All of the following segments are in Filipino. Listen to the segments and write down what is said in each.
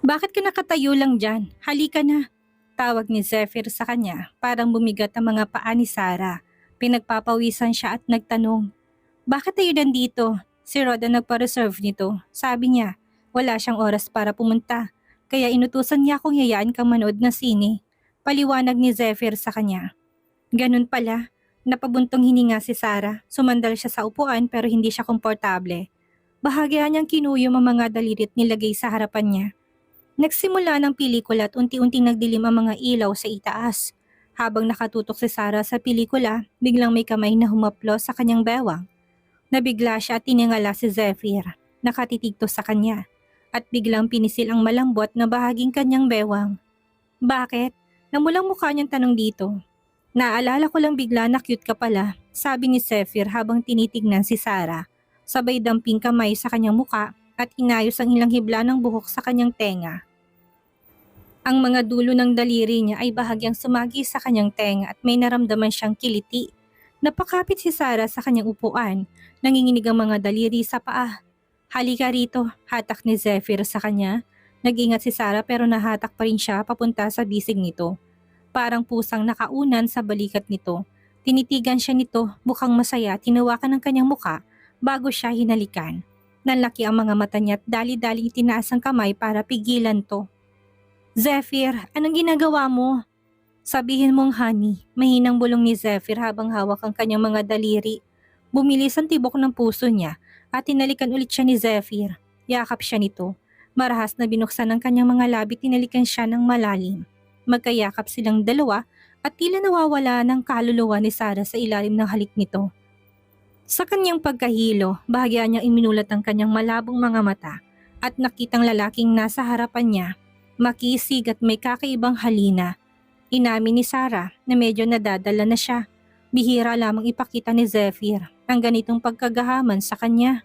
Bakit ka nakatayo lang dyan? Halika na. Tawag ni Zephyr sa kanya, parang bumigat ang mga paa ni Sarah. Pinagpapawisan siya at nagtanong, bakit tayo nandito? Si Rod ang nagpa-reserve nito. Sabi niya, wala siyang oras para pumunta. Kaya inutusan niya akong yayaan kang manood ng sine. Paliwanag ni Zephyr sa kanya. Ganun pala. Napabuntong hininga si Sarah. Sumandal siya sa upuan pero hindi siya komportable. Bahagya niyang kinuyom ang mga daliri at nilagay sa harapan niya. Nagsimula ng pelikula at unti-unting nagdilim ang mga ilaw sa itaas. Habang nakatutok si Sarah sa pelikula, biglang may kamay na humaplos sa kanyang bewang. Nabigla siya at tiningala si Zephyr. Nakatitigto sa kanya. At biglang pinisil ang malambot na bahaging kanyang bewang. Bakit? Namulang mukha niyang tanong dito. Naalala ko lang bigla na cute ka pala, sabi ni Zephyr habang tinitignan si Sarah. Sabay damping kamay sa kanyang muka at inayos ang ilang hibla ng buhok sa kanyang tenga. Ang mga dulo ng daliri niya ay bahagyang sumagi sa kanyang tenga at may naramdaman siyang kiliti. Napakapit si Sarah sa kanyang upuan, nanginginig ang mga daliri sa paa. Halika rito, hatak ni Zephyr sa kanya. Nag-ingat si Sarah pero nahatak pa rin siya papunta sa bisig nito. Parang pusang nakaunan sa balikat nito. Tinitigan siya nito, mukhang masaya, tinawakan ng kanyang muka bago siya hinalikan. Nanlaki ang mga mata niya at dali-dali itinaas ang kamay para pigilan to. Zephyr, anong ginagawa mo? Sabihin mong honey, mahinang bulong ni Zephyr habang hawak ang kanyang mga daliri. Bumilis ang tibok ng puso niya at tinalikan ulit siya ni Zephyr. Yakap siya nito. Marahas na binuksan ang kanyang mga labi, tinalikan siya ng malalim. Magkayakap silang dalawa at tila nawawala ng kaluluwa ni Sarah sa ilalim ng halik nito. Sa kanyang pagkahilo, bahagya niyang iminulat ang kanyang malabong mga mata at nakitang lalaking nasa harapan niya. Makisig at may kakaibang halina. Inamin ni Sarah na medyo nadadala na siya. Bihira lamang ipakita ni Zephyr ang ganitong pagkagahaman sa kanya.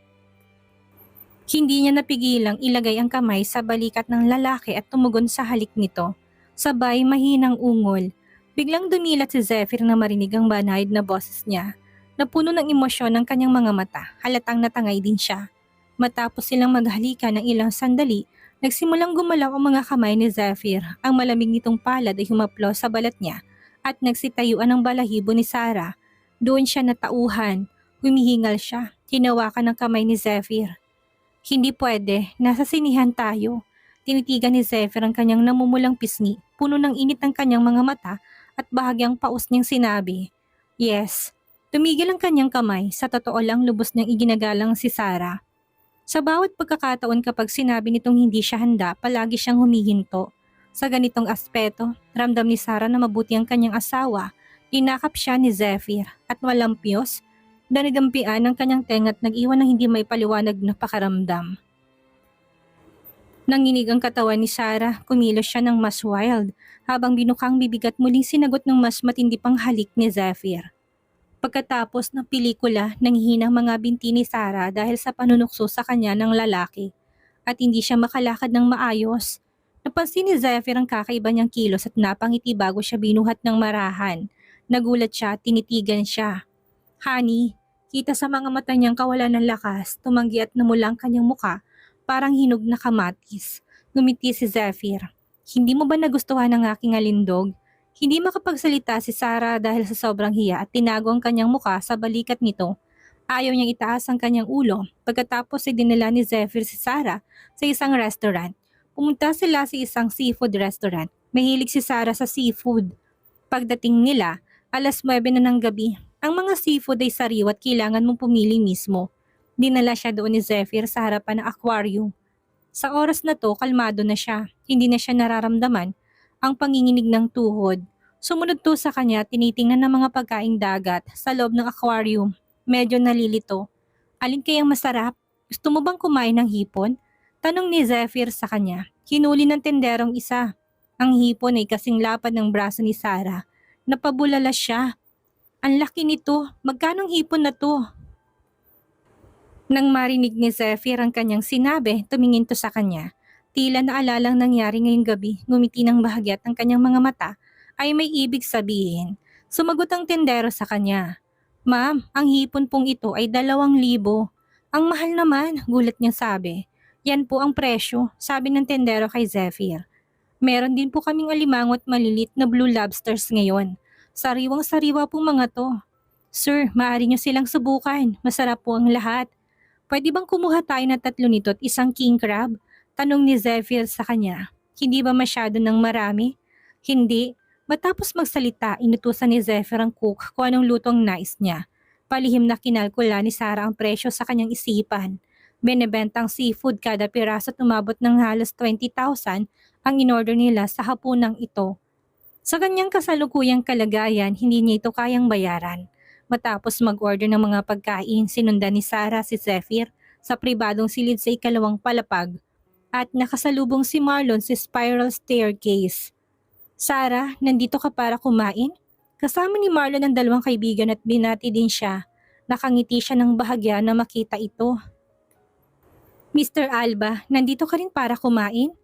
Hindi niya napigilang ilagay ang kamay sa balikat ng lalaki at tumugon sa halik nito. Sabay mahinang ungol. Biglang dumilat si Zephyr na marinig ang banayad na boses niya. Napuno ng emosyon ang kanyang mga mata, halatang natangay din siya. Matapos silang maghalikan ng ilang sandali, nagsimulang gumalaw ang mga kamay ni Zephyr. Ang malamig nitong palad ay humaplos sa balat niya at nagsitayuan ang balahibo ni Sarah. Doon siya natauhan. Humihingal siya. Hinawakan ng kamay ni Zephyr. Hindi pwede. Nasa sinihan tayo. Tinitigan ni Zephyr ang kanyang namumulang pisngi. Puno ng init ang kanyang mga mata at bahagyang paus niyang sinabi. Yes. Tumigil ang kanyang kamay. Sa totoo lang lubos niyang iginagalang si Sarah. Sa bawat pagkakataon kapag sinabi nitong hindi siya handa, palagi siyang humihinto. Sa ganitong aspeto, ramdam ni Sarah na mabuti ang kanyang asawa. Inakap siya ni Zephyr at walang piyos, danidampian ang kanyang tenga at nag-iwan ng hindi may paliwanag na pakaramdam. Nanginig ang katawan ni Sarah, kumilos siya ng mas wild, habang binukang bibigat muling sinagot ng mas matindi pang halik ni Zephyr. Pagkatapos ng pelikula, nanghihinang mga binti ni Sarah dahil sa panunukso sa kanya ng lalaki at hindi siya makalakad ng maayos. Napansin ni Zephyr ang kakaiba niyang kilos at napangiti bago siya binuhat ng marahan. Nagulat siya at tinitigan siya. Honey, kita sa mga mata niyang kawalan ng lakas, tumanggi at namula ang kanyang muka, parang hinog na kamatis. Ngumiti si Zephyr. Hindi mo ba nagustuhan ang aking alindog? Hindi makapagsalita si Sarah dahil sa sobrang hiya at tinago ang kanyang muka sa balikat nito. Ayaw niyang itaas ang kanyang ulo. Pagkatapos ay dinala ni Zephyr si Sarah sa isang restaurant. Pumunta sila sa isang seafood restaurant. Mahilig si Sarah sa seafood. Pagdating nila, 9:00 na ng gabi. Ang mga seafood ay sariwa at kailangan mong pumili mismo. Dinala siya doon ni Zephyr sa harapan ng aquarium. Sa oras na to, kalmado na siya. Hindi na siya nararamdaman ang panginginig ng tuhod. Sumunod to sa kanya, tinitingnan ng mga pagkaing dagat sa loob ng aquarium. Medyo nalilito. Alin kayang masarap? Gusto mo bang kumain ng hipon? Tanong ni Zephyr sa kanya. Hinuli ng tenderong isa. Ang hipon ay kasing lapad ng braso ni Sarah. Napabulala siya. Ang laki nito. Magkanong hipon na to? Nang marinig ni Zephyr ang kanyang sinabi, tumingin to sa kanya. Tila naalalang nangyari ngayong gabi, ngumiti ng bahagya at ang kanyang mga mata ay may ibig sabihin. Sumagot ang tendero sa kanya. Ma'am, ang hipon pong ito ay 2,000. Ang mahal naman, gulat niya sabi. Yan po ang presyo, sabi ng tendero kay Zephyr. Meron din po kaming alimango at malilit na blue lobsters ngayon. Sariwang-sariwa po mga to. Sir, maaari nyo silang subukan. Masarap po ang lahat. Pwede bang kumuha tayo ng 3 nito at isang king crab? Tanong ni Zephyr sa kanya. Hindi ba masyado ng marami? Hindi. Matapos magsalita, inutusan ni Zephyr ang cook kung anong lutong nais niya. Palihim na kinalkula ni Sarah ang presyo sa kanyang isipan. Benebentang seafood kada piraso at umabot ng halos 20,000 ang in-order nila sa hapunang ito. Sa kanyang kasalukuyang kalagayan, hindi niya ito kayang bayaran. Matapos mag-order ng mga pagkain, sinundan ni Sarah si Zephyr sa pribadong silid sa ikalawang palapag at nakasalubong si Marlon sa spiral staircase. Sarah, nandito ka para kumain? Kasama ni Marlon ang 2 kaibigan at binati din siya. Nakangiti siya ng bahagya na makita ito. Mr. Alba, nandito ka rin para kumain?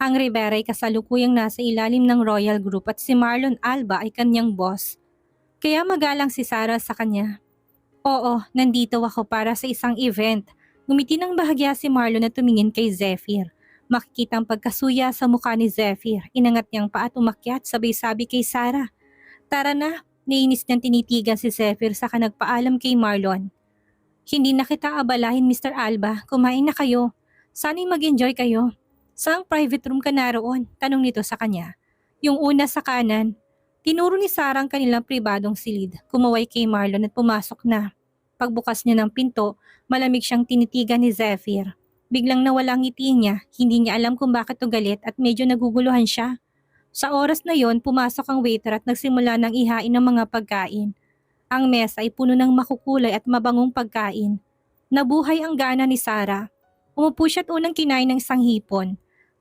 Ang Rivera ay kasalukuyang nasa ilalim ng Royal Group at si Marlon Alba ay kanyang boss. Kaya magalang si Sarah sa kanya. Oo, nandito ako para sa isang event. Ngumiti ng bahagya si Marlon at tumingin kay Zephyr. Makikita ang pagkasuya sa mukha ni Zephyr. Inangat niyang paa at umakyat sabay sabi kay Sarah. Tara na, nainis niyang tinitigan si Zephyr saka nagpaalam kay Marlon. Hindi na kita abalahin Mr. Alba, kumain na kayo. Sana'y mag-enjoy kayo. Saang private room ka naroon? Tanong nito sa kanya. Yung una sa kanan. Tinuro ni Sarah ang kanilang pribadong silid. Kumaway kay Marlon at pumasok na. Pagbukas niya ng pinto, malamig siyang tinitigan ni Zephyr. Biglang nawala ang ngiti niya, hindi niya alam kung bakit galit at medyo naguguluhan siya. Sa oras na yon, pumasok ang waiter at nagsimula ng ihain ng mga pagkain. Ang mesa ay puno ng makukulay at mabangong pagkain. Nabuhay ang gana ni Sarah. Umupo siya at unang kinain ng isang hipon.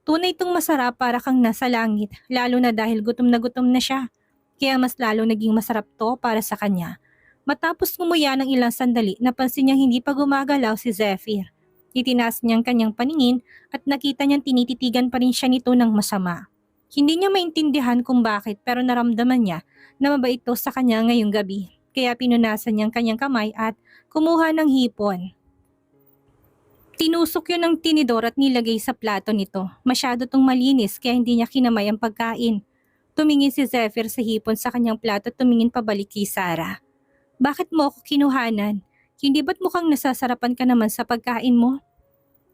Tunay itong masarap para kang nasa langit, lalo na dahil gutom na siya. Kaya mas lalo naging masarap to para sa kanya. Matapos ngumuya ng ilang sandali, napansin niyang hindi pa gumagalaw si Zephyr. Itinaas niyang kanyang paningin at nakita niyang tinititigan pa rin siya nito ng masama. Hindi niya maintindihan kung bakit pero naramdaman niya na mabait ito sa kanya ngayong gabi. Kaya pinunasan niyang kanyang kamay at kumuha ng hipon. Tinusok yun ng tinidor at nilagay sa plato nito. Masyado tong malinis kaya hindi niya kinamay ang pagkain. Tumingin si Zephyr sa hipon sa kanyang plato at tumingin pabalik kay Sarah. Bakit mo ako kinuhanan? Hindi ba't mukhang nasasarapan ka naman sa pagkain mo?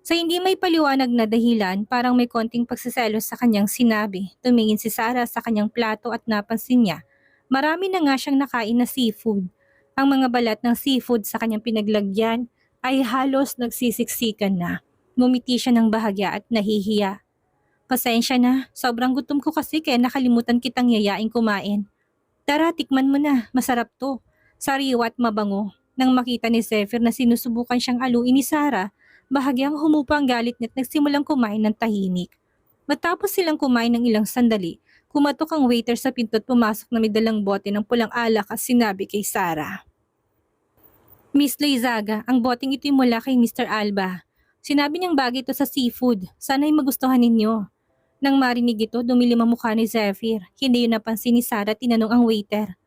Sa hindi may paliwanag na dahilan, parang may konting pagsiselos sa kanyang sinabi. Tumingin si Sarah sa kanyang plato at napansin niya. Marami na nga siyang nakain na seafood. Ang mga balat ng seafood sa kanyang pinaglagyan ay halos nagsisiksikan na. Ngumiti siya ng bahagya at nahihiya. Pasensya na, sobrang gutom ko kasi kaya nakalimutan kitang yayain kumain. Tara, tikman mo na, masarap to. Sariwa at mabango. Nang makita ni Zephyr na sinusubukan siyang aluin ni Sarah, bahagyang humupa ang galit niya at nagsimulang kumain ng tahimik. Matapos silang kumain ng ilang sandali, kumatok ang waiter sa pinto at pumasok na may dalang bote ng pulang alak at sinabi kay Sarah. Miss Leizaga, ang boteng ito'y mula kay Mr. Alba. Sinabi niyang bagay ito sa seafood. Sana'y magustuhan ninyo. Nang marinig ito, dumilim ang mukha ni Zephyr. Hindi yun napansin ni Sarah at tinanong ang waiter.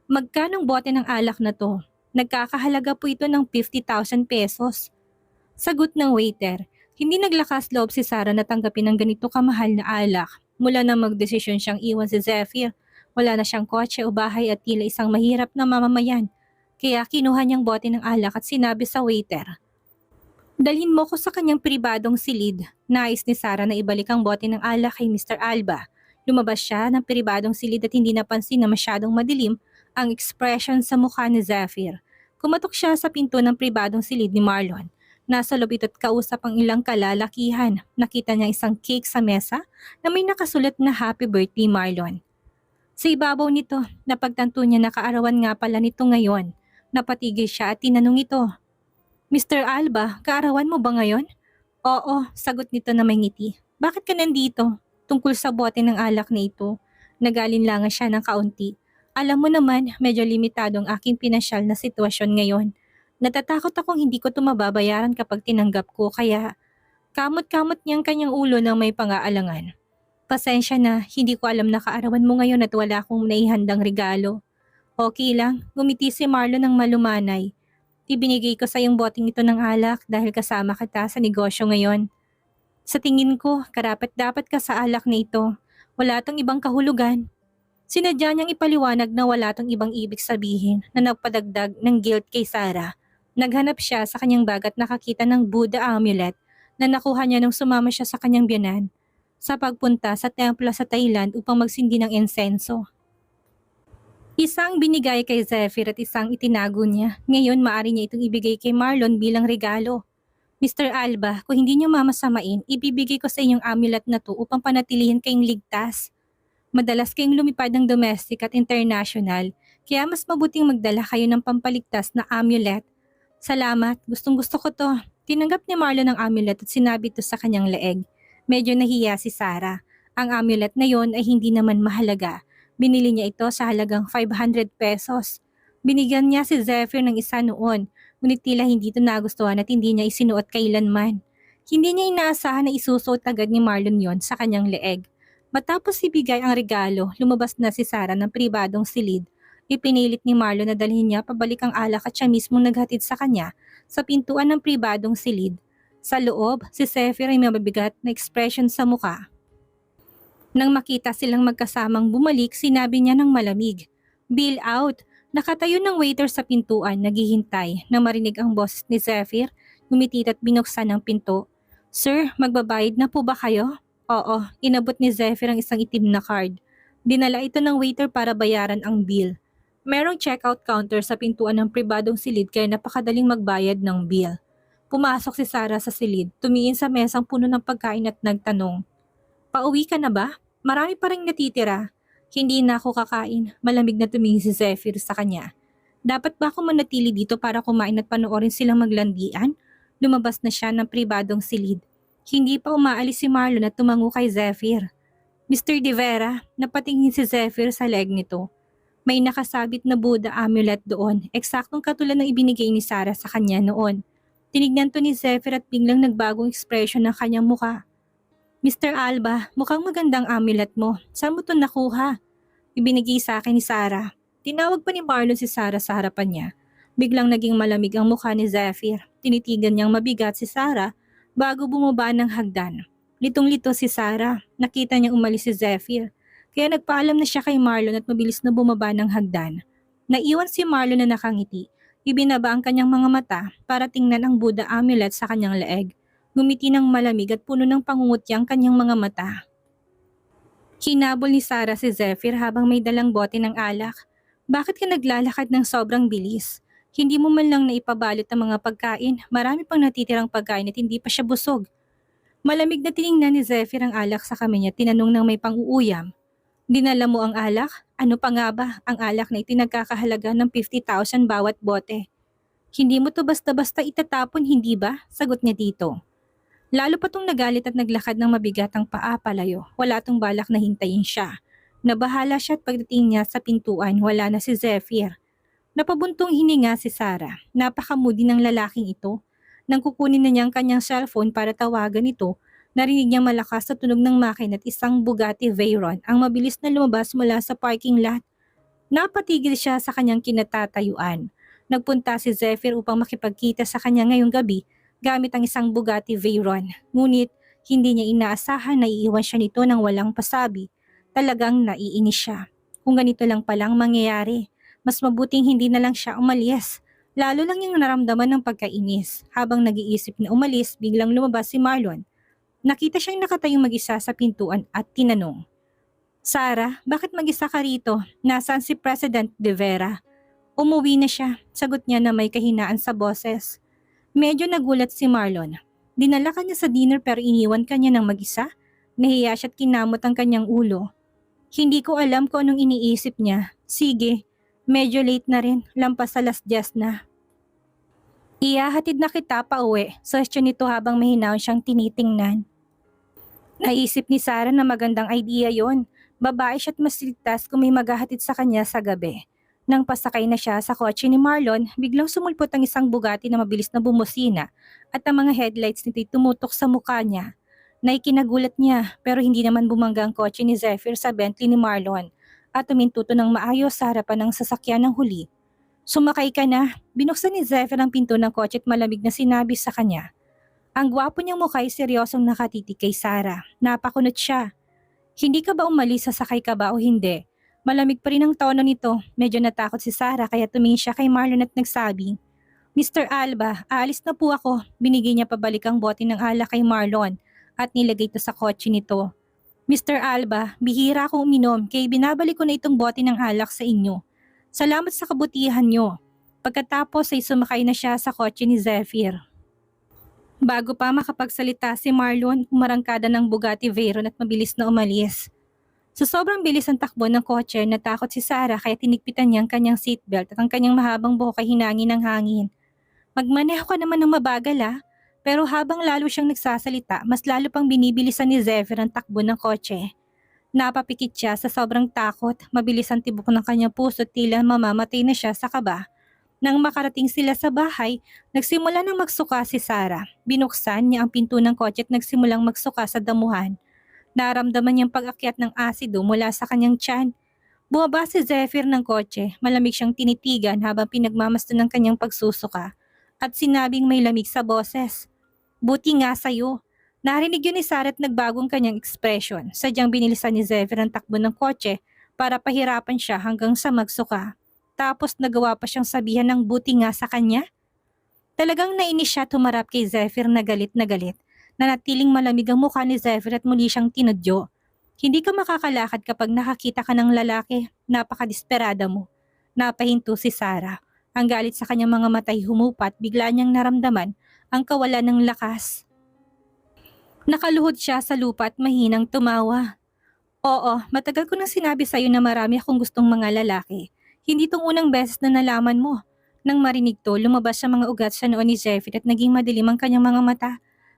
Magkanong bote ng alak na to? Nagkakahalaga po ito ng 50,000 pesos. Sagot ng waiter. Hindi naglakas loob si Sarah na tanggapin ang ganito kamahal na alak. Mula na magdesisyon siyang iwan si Zephyr, wala na siyang kotse o bahay at tila isang mahirap na mamamayan. Kaya kinuha niyang bote ng alak at sinabi sa waiter. Dalhin mo ko sa kanyang pribadong silid. Nais ni Sarah na ibalik ang bote ng alak kay Mr. Alba. Lumabas siya ng pribadong silid at hindi napansin na masyadong madilim ang expression sa mukha ni Zephyr. Kumatok siya sa pinto ng pribadong silid ni Marlon. Nasa loob ito't kausap ang ilang kalalakihan. Nakita niya isang cake sa mesa na may nakasulat na Happy Birthday Marlon. Sa ibabaw nito, napagtanto niya na kaarawan nga pala nito ngayon. Napatigil siya at tinanong ito. Mr. Alba, kaarawan mo ba ngayon? Oo, sagot nito na may ngiti. Bakit ka nandito? Tungkol sa bote ng alak na ito. Nag-alinlangan siya ng kaunti. Alam mo naman, medyo limitado ang aking pinasyal na sitwasyon ngayon. Natatakot akong hindi ko ito mababayaran kapag tinanggap ko kaya kamot-kamot niyang kanyang ulo ng may pang-aalangan. Pasensya na, hindi ko alam na kaarawan mo ngayon at wala akong naihandang regalo. Okay lang, ngumiti si Marlon ng malumanay. Ibinigay ko sa iyong boteng ito ng alak dahil kasama kita sa negosyo ngayon. Sa tingin ko, karapat-dapat ka sa alak na ito. Wala tong ibang kahulugan. Sinadya niyang ipaliwanag na wala tong ibang ibig sabihin na nagpadagdag ng guilt kay Sarah. Naghanap siya sa kanyang bag at nakakita ng Buddha amulet na nakuha niya nung sumama siya sa kanyang biyanan sa pagpunta sa templo sa Thailand upang magsindi ng insenso. Isang binigay kay Zephyr at isang itinago niya. Ngayon maaari niya itong ibigay kay Marlon bilang regalo. Mr. Alba, kung hindi niyo mamasamain, ibibigay ko sa inyong amulet na to upang panatilihin kayong ligtas. Madalas kayong lumipad ng domestic at international, kaya mas mabuting magdala kayo ng pampaligtas na amulet. Salamat, gustong-gusto ko to. Tinanggap ni Marlon ang amulet at sinabi to sa kanyang leeg. Medyo nahiya si Sarah. Ang amulet na yon ay hindi naman mahalaga. Binili niya ito sa halagang 500 pesos. Binigyan niya si Zephyr ng isa noon, ngunit tila hindi ito nagustuhan at hindi niya isinuot kailanman. Hindi niya inaasahan na isusuot agad ni Marlon yon sa kanyang leeg. Matapos ibigay ang regalo, lumabas na si Sarah ng pribadong silid. Ipinilit ni Marlon na dalhin niya pabalik ang alak at siya mismong naghatid sa kanya sa pintuan ng pribadong silid. Sa loob, si Zephyr ay may mabigat na ekspresyon sa muka. Nang makita silang magkasamang bumalik, sinabi niya ng malamig, "Bill out." Nakatayo ng waiter sa pintuan, naghihintay. Nang marinig ang boses ni Zephyr, gumitit at binuksan ang pinto. "Sir, magbabayad na po ba kayo?" Oo, inabot ni Zephyr ang isang itim na card. Dinala ito ng waiter para bayaran ang bill. Merong checkout counter sa pintuan ng pribadong silid kaya napakadaling magbayad ng bill. Pumasok si Sarah sa silid, tumingin sa mesang puno ng pagkain at nagtanong, "Pauwi ka na ba? Marami pa rin natitira." "Hindi na ako kakain." Malamig na tumingin si Zephyr sa kanya. "Dapat ba ako manatili dito para kumain at panoorin silang maglandian?" Lumabas na siya ng pribadong silid. Hindi pa umaalis si Marlon at tumango kay Zephyr. "Mr. De Vera," napatingin si Zephyr sa leg nito. May nakasabit na Buddha amulet doon, eksaktong katulad ng ibinigay ni Sarah sa kanya noon. Tinignan to ni Zephyr at biglang nagbagong ekspresyon ng kanyang muka. "Mr. Alba, mukhang magandang amulet mo. Saan mo to nakuha?" "Ibinigay sa akin ni Sarah." Tinawag pa ni Marlon si Sarah sa harapan niya. Biglang naging malamig ang mukha ni Zephyr. Tinitigan niyang mabigat si Sarah bago bumaba ng hagdan. Litong-lito si Sarah. Nakita niyang umalis si Zephyr. Kaya nagpaalam na siya kay Marlon at mabilis na bumaba ng hagdan. Naiwan si Marlon na nakangiti. Ibinaba ang kanyang mga mata para tingnan ang Buddha amulet sa kanyang leeg. Ngumiti ng malamig at puno ng pangungutya ang kanyang mga mata. Hinabol ni Sarah si Zephyr habang may dalang bote ng alak. "Bakit ka naglalakad ng sobrang bilis? Hindi mo man lang naipabalot ang mga pagkain. Marami pang natitirang pagkain at hindi pa siya busog." Malamig na tiningnan ni Zephyr ang alak sa kamay niya, tinanong ng may pang-uuyam. "Dinala mo ang alak? Ano pa nga ba? Ang alak na itinagkakahalaga ng 50,000 bawat bote. Hindi mo to basta-basta itatapon, hindi ba?" Sagot niya dito. Lalo pa tong nagalit at naglakad ng mabigat ang paa palayo. Wala tong balak na hintayin siya. Nabahala siya at pagdating niya sa pintuan, wala na si Zephyr. Napabuntong hininga si Sarah. Napakamudi ng lalaking ito. Nang kukunin na niya ang kanyang cellphone para tawagan ito, narinig niyang malakas na tunog ng makina at isang Bugatti Veyron ang mabilis na lumabas mula sa parking lot. Napatigil siya sa kanyang kinatatayuan. Nagpunta si Zephyr upang makipagkita sa kanya ngayong gabi gamit ang isang Bugatti Veyron. Ngunit hindi niya inaasahan na iiwan siya nito ng walang pasabi. Talagang naiinis siya. Kung ganito lang palang mangyayari, mas mabuting hindi na lang siya umalis. Lalo lang yung naramdaman ng pagkainis. Habang nag-iisip na umalis, biglang lumabas si Marlon. Nakita siyang nakatayong mag-isa sa pintuan at tinanong, "Sarah, bakit mag-isa ka rito? Nasaan si President De Vera?" "Umuwi na siya," sagot niya na may kahinaan sa boses. Medyo nagulat si Marlon. Dinala ka niya sa dinner pero iniwan ka niya ng mag-isa? Nahiya siya at kinamot ang kanyang ulo. "Hindi ko alam kung anong iniisip niya. Sige, medyo late na rin, lampas sa 10:00 na." "Ihahatid na kita pa uwi," suwestyon nito habang mahinaw siyang tinitingnan. Naisip ni Sarah na magandang idea yon. Babae siya at mas ligtas kung may maghahatid sa kanya sa gabi. Nang pasakay na siya sa kotse ni Marlon, biglang sumulpot ang isang Bugatti na mabilis na bumusina at ang mga headlights nito'y tumutok sa mukha niya. Naikinagulat niya pero hindi naman bumangga ang kotse ni Zephyr sa Bentley ni Marlon at tumintuto ng maayos sa harapan ng sasakyan ng huli. "Sumakay ka na." Binuksan ni Zephyr ang pinto ng kotse at malamig na sinabi sa kanya, Ang gwapo niyang mukha ay seryosong nakatitig kay Sarah. Napakunot siya. Hindi ka ba umalis, sasakay ka ba o hindi? Malamig pa rin ang tono nito. Medyo natakot si Sarah kaya tumingin siya kay Marlon at nagsabing, Mr. Alba, aalis na po ako. Binigay niya pabalik ang bote ng alak kay Marlon at nilagay ito sa kotse nito. Mr. Alba, bihira akong uminom kaya binabalik ko na itong bote ng alak sa inyo. Salamat sa kabutihan niyo. Pagkatapos ay sumakay na siya sa kotse ni Zephyr. Bago pa makapagsalita si Marlon, umarangkada ng Bugatti Veyron at mabilis na umalis. Sa sobrang bilis ng takbo ng kotse, natakot si Sarah kaya tinigpitan niya ang kanyang seatbelt at ang kanyang mahabang buhok ay hinangin ng hangin. Magmaneho ka naman ng mabagal ah. Pero habang lalo siyang nagsasalita, mas lalo pang binibilisan ni Zephyr ang takbo ng kotse. Napapikit siya sa sobrang takot, mabilis ang tibok ng kanyang puso at tila mamamatay na siya sa kaba. Nang makarating sila sa bahay, nagsimula nang magsuka si Sarah. Binuksan niya ang pinto ng kotse at nagsimulang magsuka sa damuhan. Naramdaman niyang pag-akyat ng asido mula sa kanyang tiyan. Bumaba si Zephyr ng kotse, malamig siyang tinitigan habang pinagmamasdan ng kanyang pagsusuka. At sinabing may lamig sa boses. Buti nga sa'yo. Narinig yun ni Sarah at nagbagong kanyang ekspresyon. Sadyang binilisan ni Zephyr ang takbo ng kotse para pahirapan siya hanggang sa magsuka. Tapos nagawa pa siyang sabihan ng buti nga sa kanya. Talagang nainis siya tumarap kay Zephyr na galit na galit. Nanatiling malamig ang mukha ni Zephyr at muli siyang tinudyo. Hindi ka makakalakad kapag nakakita ka ng lalaki. Napakadesperada mo. Napahinto si Sarah. Ang galit sa kanyang mga matay humupat, bigla niyang naramdaman ang kawalan ng lakas. Nakaluhod siya sa lupa at mahinang tumawa. Oo, matagal ko nang sinabi sa'yo na marami akong gustong mga lalaki. Hindi tong unang beses na nalaman mo. Nang marinig to, lumabas sa mga ugat sa noon ni Zephyr at naging madilim ang kanyang mga mata.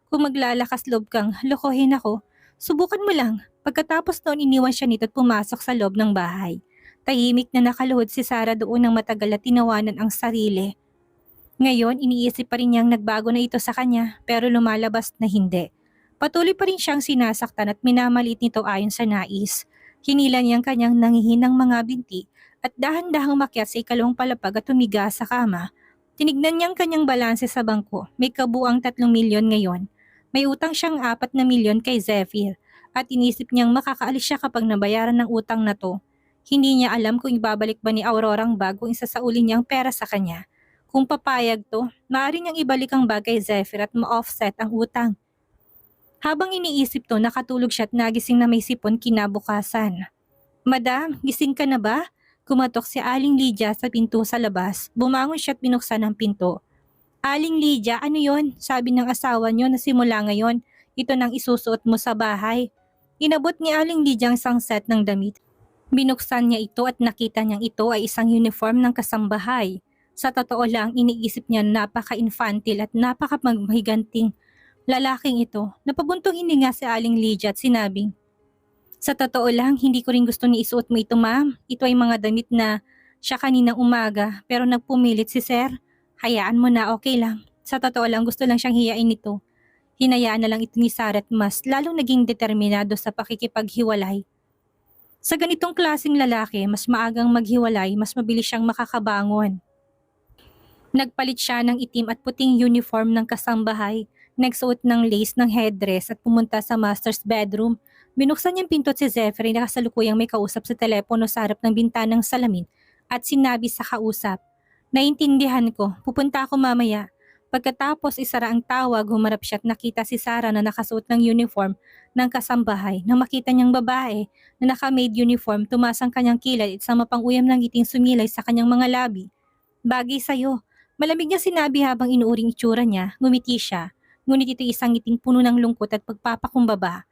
Kung maglalakas loob kang lokohin ako, subukan mo lang. Pagkatapos noon iniwan siya nito at pumasok sa loob ng bahay. Tahimik na nakaluhod si Sarah doon ng matagal at tinawanan ang sarili. Ngayon, iniisip pa rin niyang nagbago na ito sa kanya pero lumalabas na hindi. Patuloy pa rin siyang sinasaktan at minamalit nito ayon sa nais. Hinila niyang kanyang nangihinang mga binti at dahan-dahang makyat sa ikalawang palapag at tumiga sa kama. Tinignan niyang kanyang balanse sa bangko. May kabuang 3 milyon ngayon. May utang siyang 4 na milyon kay Zephyr at inisip niyang makakaalis siya kapag nabayaran ng utang na to. Hindi niya alam kung ibabalik ba ni Aurora ang bag kung isasauli niyang pera sa kanya. Kung papayag to, maaari niyang ibalik ang bag kay Zephyr at ma-offset ang utang. Habang iniisip to, nakatulog siya at nagising na may sipon kinabukasan. Madam, gising ka na ba? Kumatok si Aling Lydia sa pinto sa labas. Bumangon siya at binuksan ang pinto. Aling Lydia, ano yon? Sabi ng asawa niyo na simula ngayon, ito nang isusuot mo sa bahay. Inabot ni Aling Lydia ang isang set ng damit. Binuksan niya ito at nakita niyang ito ay isang uniform ng kasambahay. Sa totoo lang, iniisip niya napaka-infantil at napaka-magmahiganting lalaking ito. Napabuntong hininga si Aling Lydia at sinabing, sa totoo lang, hindi ko rin gusto ni isuot mo ito ma'am. Ito ay mga damit na siya kaninang umaga pero nagpumilit si sir. Hayaan mo na, okay lang. Sa totoo lang, gusto lang siyang hiyain nito. Hinayaan na lang ito ni Sarah at mas lalong naging determinado sa pakikipaghiwalay. Sa ganitong klaseng lalaki, mas maagang maghiwalay, mas mabilis siyang makakabangon. Nagpalit siya ng itim at puting uniform ng kasambahay, nagsuot ng lace ng headdress at pumunta sa master's bedroom. Binuksan niyang pinto at si Zephyr na kasalukuyang may kausap sa telepono sa harap ng bintanang salamin at sinabi sa kausap, naintindihan ko, pupunta ako mamaya. Pagkatapos isara ang tawag, humarap siya at nakita si Sarah na nakasuot ng uniform ng kasambahay. Nang makita niyang babae na naka-maid uniform, tumaas ang kanyang kilay at isang mapang-uyam ng ngiting sumilay sa kanyang mga labi. Bagay sa'yo. Malamig niya sinabi habang inuuring itsura niya, ngumiti siya. Ngunit ito isang ngiting puno ng lungkot at pagpapakumbaba.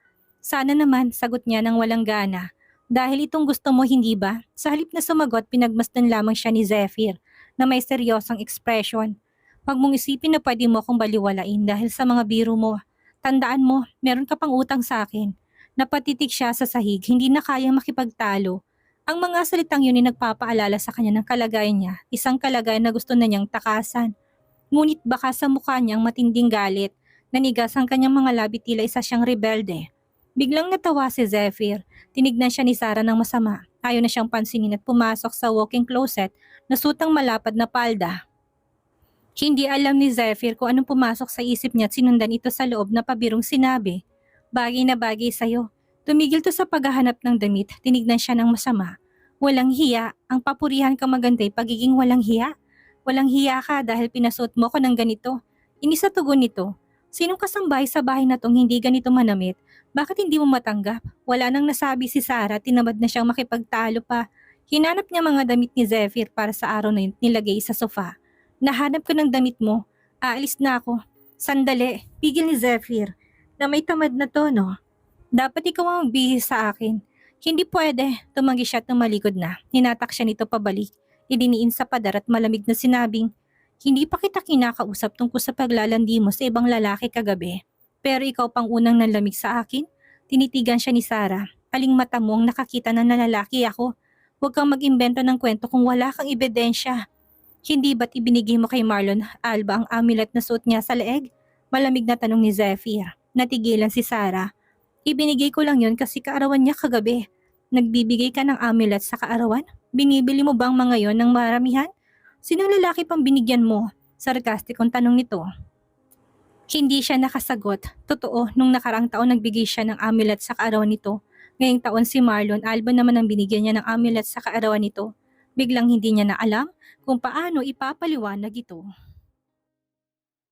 Sana naman, sagot niya ng walang gana. Dahil itong gusto mo, hindi ba? Sa halip na sumagot, pinagmasdan lamang siya ni Zephyr na may seryosang ekspresyon. Huwag mong isipin na pwede mo akong baliwalain dahil sa mga biro mo. Tandaan mo, meron ka pang utang sa akin. Napatitig siya sa sahig, hindi na kayang makipagtalo. Ang mga salitang yun ay nagpapaalala sa kanya ng kalagayan niya, isang kalagayan na gusto na niyang takasan. Ngunit baka sa mukha niyang matinding galit, nanigas ang kanyang mga labi tila isa siyang rebelde. Biglang natawa si Zephyr, tinignan siya ni Sarah ng masama. Ayaw na siyang pansinin at pumasok sa walk-in closet na sutang malapad na palda. Hindi alam ni Zephyr kung anong pumasok sa isip niya at sinundan ito sa loob na pabirong sinabi. Bagay na bagay sa'yo. Tumigil to sa paghahanap ng damit, tinignan siya ng masama. Walang hiya, ang papurihan ka maganda'y pagiging walang hiya. Walang hiya ka dahil pinasuot mo ko ng ganito. Inis sa tugon nito. Sinong kasambahay sa bahay na tong hindi ganito manamit? Bakit hindi mo matanggap? Wala nang nasabi si Sarah, tinamad na siyang makipagtalo pa. Hinanap niya mga damit ni Zephyr para sa araw na yun nilagay sa sofa. Nahanap ko ng damit mo. Aalis na ako. Sandali, pigil ni Zephyr. Na may tamad na tono. Dapat ikaw ang magbihis sa akin. Hindi pwede. Tumanggi siya at tumalikod na. Hinatak siya nito pabalik. Idiniin sa pader at malamig na sinabing, hindi pa kita kinakausap tungkol sa paglalandi mo sa ibang lalaki kagabi. Pero ikaw pang unang nanlamig sa akin? Tinitigan siya ni Sarah. Aling mata mo ang nakakita na nalalaki ako? Huwag kang mag-imbento ng kwento kung wala kang ebidensya. Hindi ba't ibinigay mo kay Marlon Alba ang amulet na suot niya sa leeg? Malamig na tanong ni Zephyr. Natigilan si Sarah. Ibinigay ko lang yon kasi kaarawan niya kagabi. Nagbibigay ka ng amulet sa kaarawan? Binibili mo bang mga yon ng maramihan? Sinong lalaki pang binigyan mo? Sarkastikong tanong nito. Hindi siya nakasagot. Totoo, nung nakarang taon nagbigay siya ng amulet sa kaarawan nito. Ngayong taon si Marlon Alba naman ang binigyan niya ng amulet sa kaarawan nito. Biglang hindi niya na alam kung paano ipapaliwanag ito.